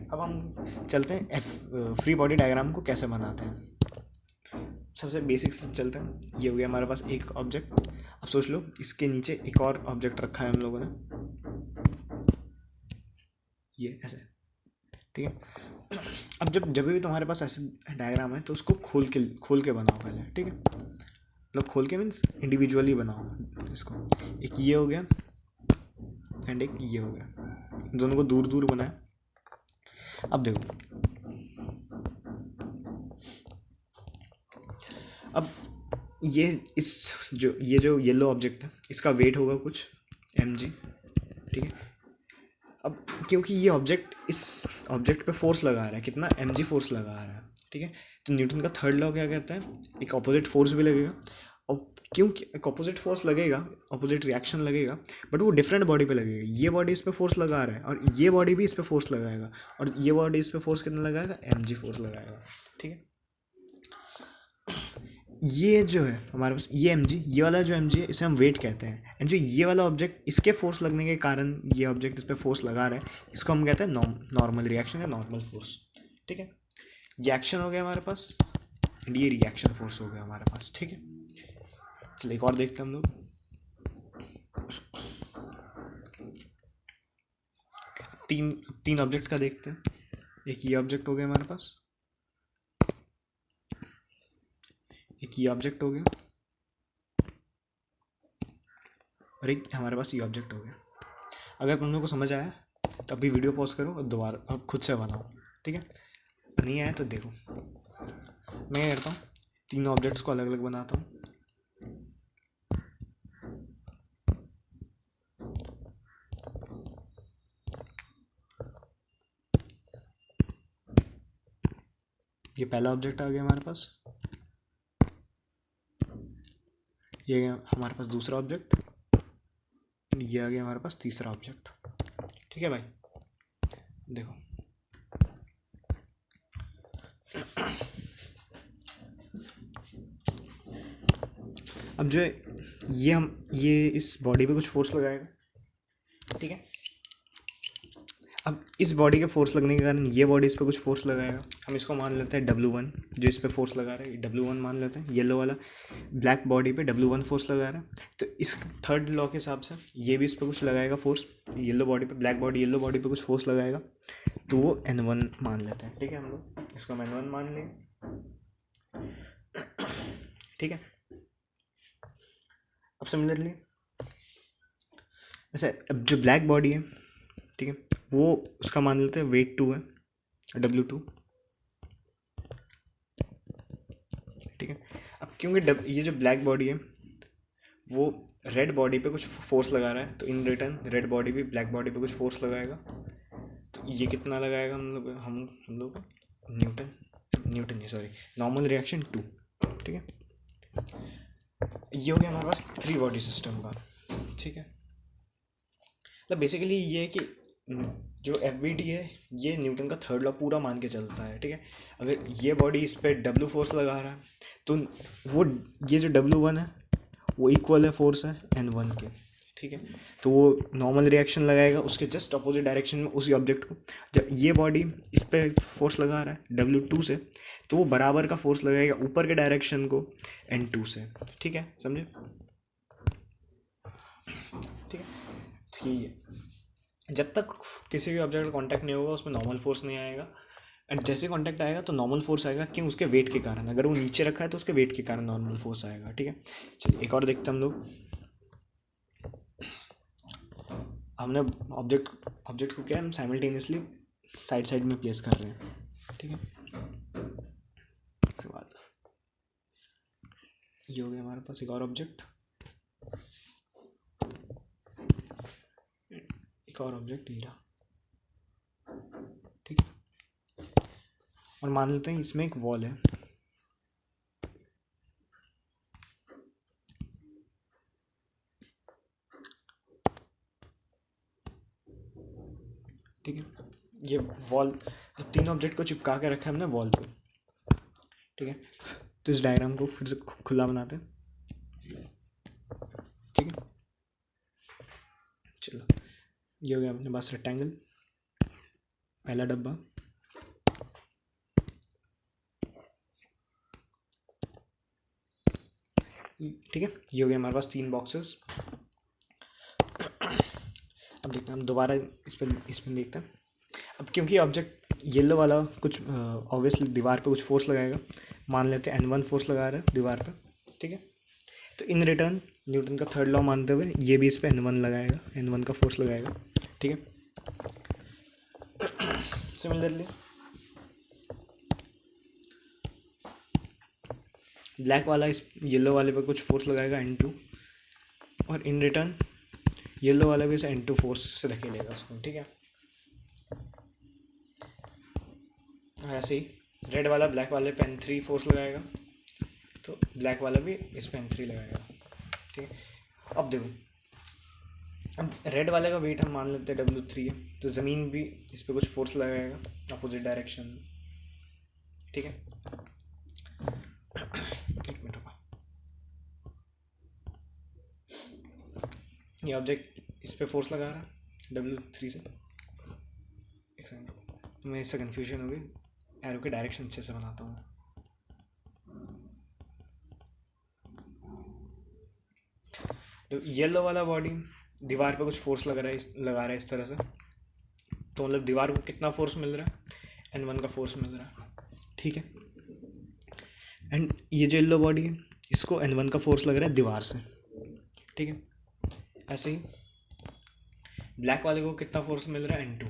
अब हम चलते हैं फ्री बॉडी डायग्राम को कैसे बनाते हैं। सबसे बेसिक से चलते हैं। ये हो गया हमारे पास एक ऑब्जेक्ट, अब सोच लो इसके नीचे एक और ऑब्जेक्ट रखा है हम लोगों ने, ये ऐसे, ठीक है। अब जब भी तुम्हारे पास ऐसे डायग्राम है तो उसको खोल के बनाओ पहले, ठीक है, मतलब खोल के मीन्स इंडिविजुअली बनाओ इसको। एक ये हो गया एंड एक ये हो गया, इन दोनों को दूर दूर बनाया। अब देखो, अब ये जो येलो ऑब्जेक्ट है इसका वेट होगा कुछ mg, ठीक है। अब क्योंकि ये ऑब्जेक्ट इस ऑब्जेक्ट पे फोर्स लगा रहा है, कितना mg फोर्स लगा रहा है, ठीक है, तो न्यूटन का थर्ड लॉ क्या कहता है, एक ऑपोजिट फोर्स भी लगेगा। और क्योंकि एक ऑपोजिट फोर्स लगेगा, ऑपोजिट रिएक्शन लगेगा, बट वो डिफरेंट बॉडी पे लगेगा। ये बॉडी इस पे फोर्स लगा रहा है और ये बॉडी भी इस पे फोर्स लगाएगा, और ये बॉडी इस पे फोर्स कितना लगाएगा, mg फोर्स लगाएगा, ठीक है। ये जो है हमारे पास ये mg, ये वाला जो mg है इसे हम वेट कहते हैं, एंड जो ये वाला ऑब्जेक्ट इसके फोर्स लगने के कारण ये ऑब्जेक्ट इस पे फोर्स लगा रहा है, इसको हम कहते हैं नॉर्मल रिएक्शन या नॉर्मल फोर्स, ठीक है। ये एक्शन हो गया हमारे पास एंड ये रिएक्शन फोर्स हो गया हमारे पास, ठीक है। चलिए एक और देखते हैं हम लोग। तीन ऑब्जेक्ट का देखते हैं। एक ये ऑब्जेक्ट हो गया हमारे पास, एक ये ऑब्जेक्ट हो गया, और एक हमारे पास ये ऑब्जेक्ट हो गया। अगर तुम लोगों को समझ आया तो अभी वीडियो पॉज करो और दोबारा अब खुद से बनाओ, ठीक है। नहीं आया तो देखो, मैं क्या करता हूँ, तीनों ऑब्जेक्ट्स को अलग अलग बनाता हूँ। ये पहला ऑब्जेक्ट आ गया हमारे पास, ये गया हमारे पास दूसरा ऑब्जेक्ट, ये आ गया हमारे पास तीसरा ऑब्जेक्ट, ठीक है भाई। देखो अब जो है ये इस बॉडी पे कुछ फोर्स लगाएगा, ठीक है। अब इस बॉडी के फोर्स लगने के कारण ये बॉडी इस पर कुछ फोर्स लगाएगा, हम इसको मान लेते हैं W1, जो इस पर फोर्स लगा रहा है W1 मान लेते हैं। येलो वाला ब्लैक बॉडी पे W1 फोर्स लगा रहा है, तो इस थर्ड लॉ के हिसाब से ये भी इस पर कुछ लगाएगा फोर्स, येलो बॉडी पे, ब्लैक बॉडी येलो बॉडी पे कुछ फोर्स लगाएगा, तो वो N1 मान लेते हैं, ठीक है। हम लोग इसको हम N1 मान लें। ठीक है। अब सिमिलरली ऐसे अब जो ब्लैक बॉडी है, ठीक है, वो उसका मान लेते हैं वेट 2 है, W2, ठीक है। अब क्योंकि ये जो ब्लैक बॉडी है वो रेड बॉडी पे कुछ फोर्स लगा रहा है, तो इन रिटर्न रेड बॉडी भी ब्लैक बॉडी पे कुछ फोर्स लगाएगा, तो ये कितना लगाएगा हम लोग न्यूटन जी सॉरी नॉर्मल रिएक्शन 2, ठीक है। ये हो गया हमारे पास 3 बॉडी सिस्टम का, ठीक है। मतलब बेसिकली ये है कि जो FBD है ये न्यूटन का थर्ड लॉ पूरा मान के चलता है, ठीक है। अगर ये बॉडी इस पर W फोर्स लगा रहा है तो वो ये जो W1 है वो इक्वल है फोर्स है N1 के, ठीक है। तो वो नॉर्मल रिएक्शन लगाएगा उसके जस्ट अपोजिट डायरेक्शन में उसी ऑब्जेक्ट को। जब ये बॉडी इस पर फोर्स लगा रहा है W2 से, तो वो बराबर का फोर्स लगाएगा ऊपर के डायरेक्शन को N2 से, ठीक है, समझे, ठीक है। ठीक है, जब तक किसी भी ऑब्जेक्ट का कांटेक्ट नहीं होगा उसमें नॉर्मल फोर्स नहीं आएगा, एंड जैसे कांटेक्ट आएगा तो नॉर्मल फोर्स आएगा, क्यों, उसके वेट के कारण। अगर वो नीचे रखा है तो उसके वेट के कारण नॉर्मल फोर्स आएगा, ठीक है। चलिए एक और देखते हैं हम लोग। हमने ऑब्जेक्ट को क्या हम साइमल्टेनियसली साइड में प्लेस कर रहे हैं, ठीक है। उसके बाद ये हो गया हमारे पास एक और ऑब्जेक्ट, हीरा, ठीक है। और मान लेते हैं इसमें एक वॉल है, ठीक है। ये वॉल तीन ऑब्जेक्ट को चिपका के रखा है हमने वॉल पे, ठीक है। तो इस डायग्राम को फिर से खुला बनाते हैं, ठीक है। चलो ये हो गया अपने पास रेक्टेंगल, पहला डब्बा, ठीक है। ये हो गया हमारे पास 3 बॉक्सेस। अब देखते हैं हम दोबारा इसमें देखते हैं। अब क्योंकि ऑब्जेक्ट येलो वाला कुछ ऑब्वियसली दीवार पे कुछ फोर्स लगाएगा, मान लेते हैं N1 फोर्स लगा रहा है दीवार पे, ठीक है। तो इन रिटर्न न्यूटन का थर्ड लॉ मानते हुए ये भी इस पे N1 लगाएगा, N1 का फोर्स लगाएगा, ठीक है। सिमिलरली ब्लैक वाला इस येलो वाले पे कुछ फोर्स लगाएगा N2, और इन रिटर्न येलो वाला भी इसे N2 फोर्स से धकेलेगा उसको, ठीक है। ऐसे ही रेड वाला ब्लैक वाले पे N3 फोर्स लगाएगा, तो ब्लैक वाला भी इस पे N3 लगाएगा, ठीक है। अब देखो, अब रेड वाले का वेट हम मान लेते हैं W3 है, तो ज़मीन भी इस पर कुछ फोर्स लगाएगा अपोजिट डायरेक्शन में, ठीक है। एक मिनट रुको, ये ऑब्जेक्ट इस पे फोर्स लगा रहा है W3 से, एक सेकंड रुको, मैं इससे कन्फ्यूजन हो गई, एरो के डायरेक्शन अच्छे से बनाता हूँ। तो येलो वाला बॉडी दीवार पे कुछ फोर्स लगा रहा है इस तरह से, तो मतलब दीवार को कितना फोर्स मिल रहा है, N1 का फोर्स मिल रहा है, ठीक है। एंड ये जो येलो बॉडी है इसको N1 का फोर्स लग रहा है दीवार से, ठीक है। ऐसे ही ब्लैक वाले को कितना फोर्स मिल रहा है, N2,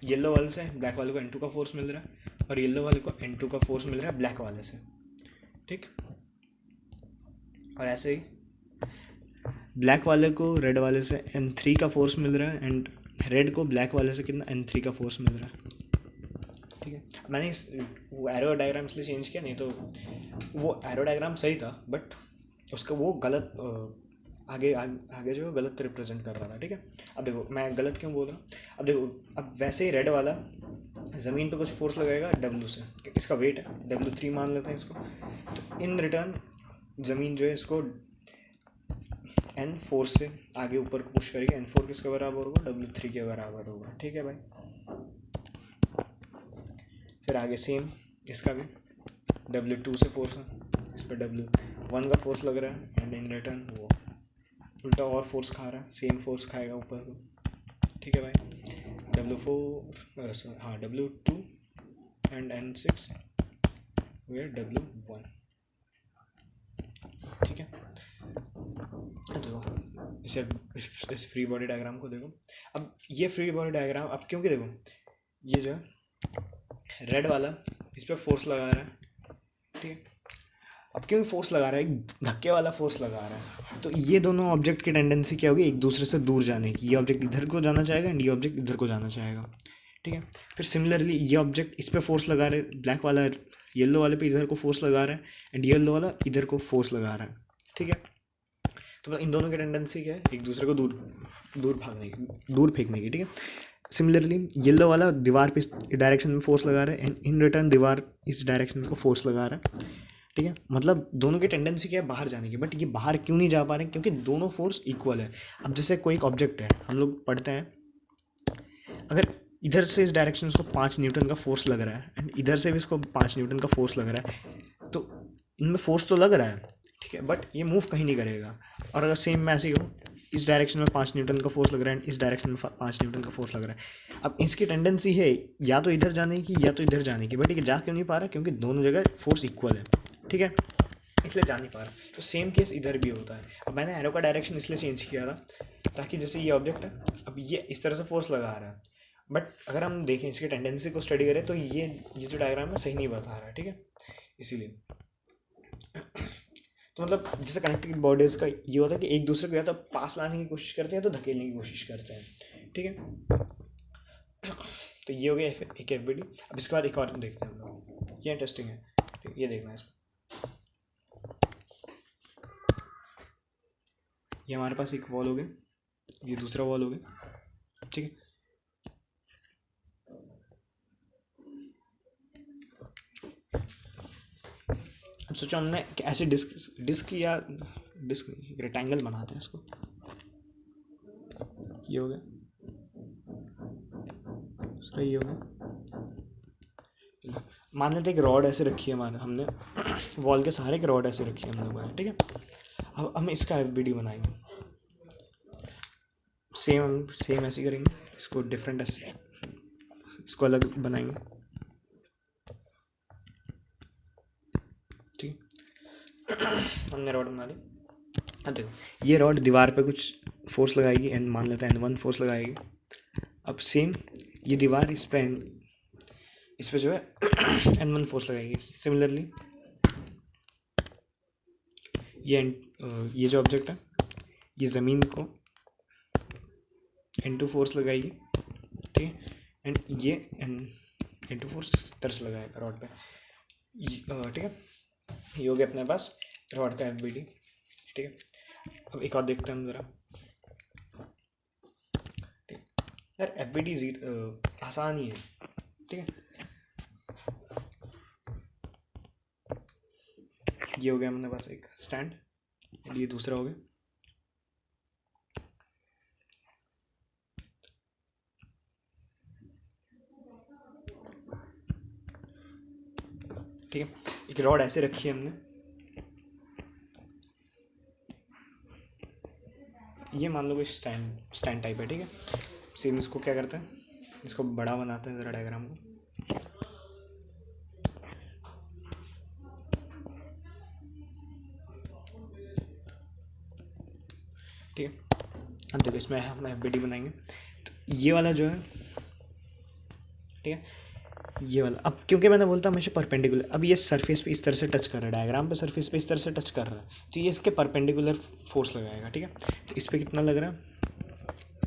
येलो वाले से ब्लैक वाले को N2 का फोर्स मिल रहा है, और येलो वाले को N2 का फोर्स मिल रहा है ब्लैक वाले से, ठीक। और ऐसे ही ब्लैक वाले को रेड वाले से N3 का फोर्स मिल रहा है, एंड रेड को ब्लैक वाले से कितना N3 का फोर्स मिल रहा है, ठीक है। मैंने वो एरो डायग्राम इसलिए चेंज किया, नहीं तो वो एरो डायग्राम सही था बट उसका वो गलत आगे जो गलत रिप्रेजेंट कर रहा था, ठीक है। अब देखो मैं गलत क्यों बोल रहा हूँ, अब देखो, अब वैसे ही रेड वाला ज़मीन पे कुछ फोर्स लगेगा W से, इसका वेट है W3 मान लेते हैं इसको, तो इन रिटर्न ज़मीन जो है इसको N4 से आगे ऊपर को पुश करेगी, N4 किसके बराबर होगा, W3 के बराबर होगा, ठीक है भाई। फिर आगे सेम इसका भी W2 से फोर्स है, इस पर W1 का फोर्स लग रहा है, एंड इन रिटर्न वो उल्टा और फोर्स खा रहा है, सेम फोर्स खाएगा ऊपर को, ठीक है भाई। W2 एंड N6 W1, ठीक है। देखो इसे, इस फ्री बॉडी डायग्राम को देखो। अब ये फ्री बॉडी डायग्राम, अब क्योंकि देखो ये जो है रेड वाला इस पर फोर्स लगा रहा है, ठीक है। अब क्योंकि फोर्स लगा रहा है, एक धक्के वाला फोर्स लगा रहा है, तो ये दोनों ऑब्जेक्ट की टेंडेंसी क्या होगी, एक दूसरे से दूर जाने की। ये ऑब्जेक्ट इधर को जाना चाहेगा एंड ये ऑब्जेक्ट इधर को जाना चाहेगा, ठीक है। फिर सिमिलरली ये ऑब्जेक्ट इस पर फोर्स लगा रहे, ब्लैक वाला येलो वाले पे इधर को फोर्स लगा रहा है एंड येलो वाला इधर को फोर्स लगा रहा है, ठीक है। तो इन दोनों की टेंडेंसी क्या है, एक दूसरे को दूर दूर भागने की, दूर फेंकने की, ठीक है। सिमिलरली येलो वाला दीवार पे इस डायरेक्शन में फोर्स लगा रहा है एंड इन रिटर्न दीवार इस डायरेक्शन में फोर्स लगा रहा है, ठीक है। मतलब दोनों की टेंडेंसी क्या है, बाहर जाने की। बट ये बाहर क्यों नहीं जा पा रहे, क्योंकि दोनों फोर्स इक्वल है। अब जैसे कोई एक ऑब्जेक्ट है, हम लोग पढ़ते हैं, अगर इधर से इस डायरेक्शन इसको 5 न्यूटन का फोर्स लग रहा है एंड इधर से भी इसको 5 न्यूटन का फोर्स लग रहा है, तो इनमें फोर्स तो लग रहा है, ठीक है, बट ये मूव कहीं नहीं करेगा। और अगर सेम मैं ऐसे ही कहूँ, इस डायरेक्शन में 5 न्यूटन का फोर्स लग रहा है एंड इस डायरेक्शन में 5 न्यूटन का फोर्स लग रहा है। अब इसकी टेंडेंसी है या तो इधर जाने की या तो इधर जाने की, बट ये जा क्यों नहीं पा रहा, क्योंकि दोनों जगह फोर्स इक्वल है, ठीक है, इसलिए जा नहीं पा रहा। तो सेम केस इधर भी होता है। अब मैंने एरो का डायरेक्शन इसलिए चेंज किया था ताकि जैसे ये ऑब्जेक्ट है, अब ये इस तरह से फोर्स लगा रहा है, बट अगर हम देखें इसकी टेंडेंसी को स्टडी करें तो ये जो डायग्राम है सही नहीं बता रहा है, ठीक है, इसीलिए। तो मतलब जैसे कनेक्टेड बॉडीज का ये होता है कि एक दूसरे को या तो पास लाने की कोशिश करते हैं तो धकेलने की कोशिश करते हैं, ठीक है। तो ये हो गया एक FBD। अब इसके बाद एक और देखते हैं हम लोग, ये इंटरेस्टिंग है, ये देखना है इसको। ये हमारे पास एक वॉल हो गया, ये दूसरा वॉल हो गया, ठीक है। अब सोचो हमने ऐसे डिस्क रेक्टेंगल बनाते हैं इसको, ये हो गया, दूसरा ये हो गया। मान लेते एक रॉड ऐसे रखी है हमने वॉल के सहारे एक रॉड ऐसे रखी है हम लोगों ने, ठीक है। अब हम इसका FBD बनाएंगे, सेम ऐसे करेंगे, इसको डिफरेंट ऐसे, इसको अलग बनाएंगे, ठीक है। हमने रॉड बना ली। अब देखो ये रॉड दीवार पे कुछ फोर्स लगाएगी एंड मान लेते हैं N1 फोर्स लगाएगी। अब सेम ये दीवार इस पे जो है N1 फोर्स लगाएगी। सिमिलरली ये जो ऑब्जेक्ट है ये ज़मीन को N2 फोर्स लगाएगी, ठीक है, एंड ये N2 फोर्स इस तरह से लगाएगा रॉड पे, ठीक है। ये हो गया अपने पास रॉड का FBD, ठीक है। अब एक और देखते हैं हम ज़रा, ठीक यार। FBD आसान ही है, ठीक है। ये हो गया अपने पास एक स्टैंड, ये दूसरा हो गया, ठीक है। एक रॉड ऐसे रखी है हमने, ये मान लो कोई स्टैंड टाइप है, ठीक है। सेम इसको क्या करते हैं, इसको बड़ा बनाते हैं ज़रा डायग्राम को, ठीक है। अब देखो इसमें हम FBD बनाएंगे, तो ये वाला जो है, ठीक है, ये वाला। अब क्योंकि मैंने बोलता हमेशा परपेंडिकुलर, अब ये सरफेस पे इस तरह से टच कर रहा है, डायग्राम पे सरफेस पे इस तरह से टच कर रहा है, तो ये इसके परपेंडिकुलर फोर्स लगाएगा, ठीक है। तो इस पर कितना लग रहा है,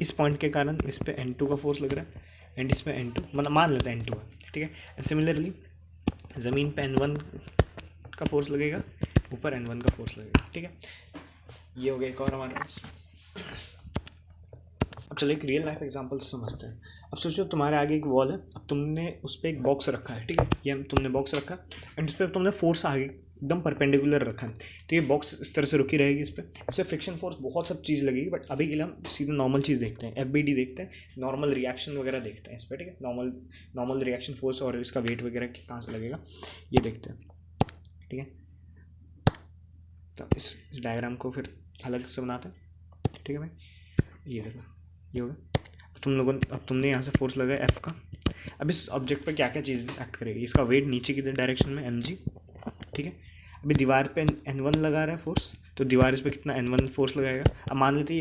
इस पॉइंट के कारण इस पर N2 का फोर्स लग रहा है एंड इस पर N2, मतलब मान लेते हैं N2 है, ठीक है। एंड सिमिलरली ज़मीन पे N1 का फोर्स लगेगा, ऊपर N1 का फोर्स लगेगा, ठीक है। ये हो गया एक और हमारे पास। अब चलो एक रियल लाइफ एग्जांपल समझते हैं। अब सोचो तुम्हारे आगे एक वॉल है, अब तुमने उस पर एक बॉक्स रखा है, ठीक है, ये तुमने बॉक्स रखा एंड उस पर तुमने फोर्स आगे एकदम परपेंडिकुलर रखा है, तो ये बॉक्स इस तरह से रुकी रहेगी, इस पर उससे फ्रिक्शन फोर्स बहुत सब चीज़ लगेगी। बट अभी के लिए हम सीधे नॉर्मल चीज़ देखते हैं, FBD देखते हैं, नॉर्मल रिएक्शन वगैरह देखते हैं इस पर, ठीक है। नॉर्मल रिएक्शन फोर्स और इसका वेट वगैरह कहाँ से लगेगा ये देखते हैं, ठीक है। तो इस डायग्राम को फिर अलग से बनाते हैं, ठीक है भाई। ये देखो ये होगा, अब तुमने यहाँ से फोर्स लगाया F का। अब इस ऑब्जेक्ट पर क्या क्या चीज़ एक्ट करेगी, इसका वेट नीचे की डायरेक्शन में mg, ठीक है। अभी दीवार पे N1 लगा रहा है फोर्स, तो दीवार इस पर कितना N1 फोर्स लगाएगा। अब मान लेते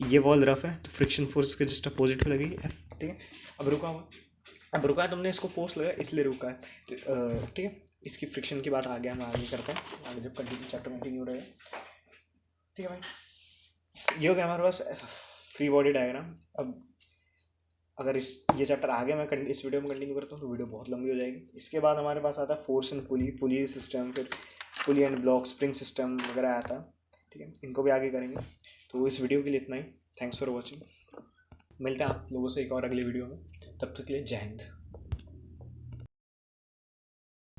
ये वॉल रफ है तो फ्रिक्शन फोर्स के जस्ट अपोजिट पे लगेगी F, ठीक है। अब रुका है तुमने, इसको फोर्स लगाया इसलिए रुका है, ठीक है। इसकी फ्रिक्शन की बात आगे हम आगे करते हैं, आगे जब चैप्टर कंटिन्यू रहेगा, ठीक है भाई। ये हो गया हमारे पास फ्री बॉडी डायग्राम। अब अगर ये चैप्टर आगे मैं इस वीडियो में कंटिन्यू करता हूँ तो वीडियो बहुत लंबी हो जाएगी। इसके बाद हमारे पास आता है फोर्स एंड पुली सिस्टम, फिर pulley and block, spring system वगैरह आता है, ठीक है। इनको भी आगे करेंगे। तो इस वीडियो के लिए इतना ही। Thanks for watching. मिलते हैं आप लोगों से एक और अगली वीडियो में, तब तक के लिए जय हिंद।